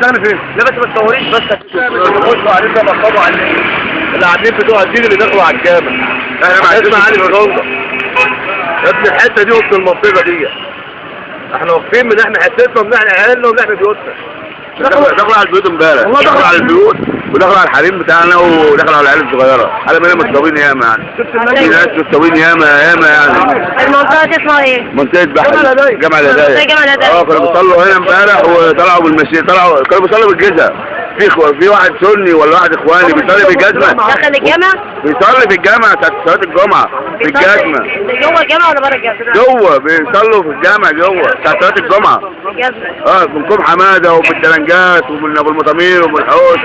بتشتغل فين؟ لا بس ما تصوريش بس بصوا علينا نقبوا علينا اللي قاعدين بتوع الدين اللي دخلوا على الجامع. احنا ما عندناش علي الروضه يا ابني. الحته دي وسط المنطقه دي احنا واقفين من احنا حتتنا ومن احنا عيالنا ومن احنا بيوتنا. دخلوا على البيوت امبارح، دخلوا على البيوت ودخلوا على الحريم بتاعنا ودخلوا على العيال الصغيره. على ما متصابين ياما يعني، في ناس متصابين ياما يعني. المنطقة دي اسمها ايه؟ منطقه بحري جامع الهدايا. جامع الهدايا. كانوا بيصلوا هنا امبارح وطلعوا بالمشي، كانوا بيصلوا بالجزء. في واحد سني ولا واحد اخواني بيصلي بالجزمه. دخل الجامع؟ بيصلي في الجامع ساعة صلاة الجمعة بالجزمة. جوه الجامع ولا بره الجامع؟ جوه بيصلوا في الجامع جوه ساعة صلاة الجمعة. بالجزمة. من كوم حمادة وبالدلنجات ومن ابو المطامير ومن الحوش.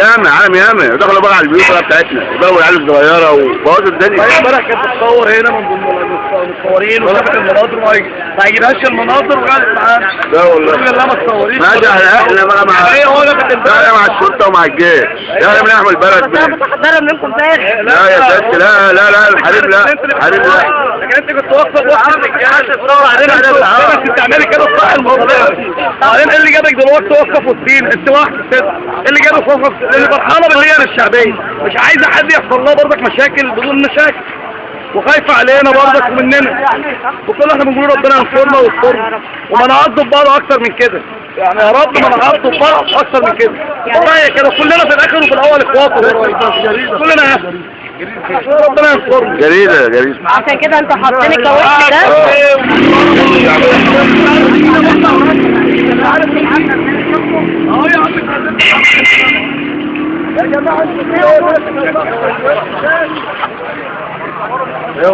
ياما عالم ياما دخلوا بقى على البيوت بتاعتنا وضربوا العيال الصغيرة وبوظوا الدنيا. امبارح كانت بتصور هنا من ضمن المتصورين وشافت المناظر ما يجيبهاش المناظر وقعدت معانا. لا والله. لا ما تصوريش. ماشي احنا بقى مع الشرطة ومع الجيش. احنا بنحمي البلد. بس انا بتحضر منكم تاني. لا يا ست لا الحريم لا الحريم لا. لكن انت كنت واقفه بوقت الجهاز تدور علينا بس تعملي كده صح الموضوع. بعدين ايه اللي جابك دلوقتي واقفه في وسطين؟ انت واحده ست. ايه اللي جابك واقفه؟ اللي فرحانه بالهيئه الشعبيه مش عايزه حد يحصل لها برضك مشاكل بدون مشاكل وخايفه علينا برضك ومننا وكل احنا بنقول ربنا ينصرنا ويسترنا وما نعضب بعض اكتر من كده يعني. يا رب ما نعضب بعض اكتر من كده والله كده كلنا في الاخر وفي الاول اخوات كلنا ربنا ينصرنا. جريدة عشان كده انتوا حاطين الكاوتش ده.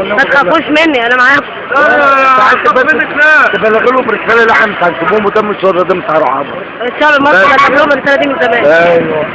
ما تخافوش مني انا معاكم. تبلغوا لهم رسالة اللي احنا مش هنسيبوهم وتم الشهر ده مش هروح عبر. الشعب المصري كتب لهم الرسالة دي من زمان. ايوه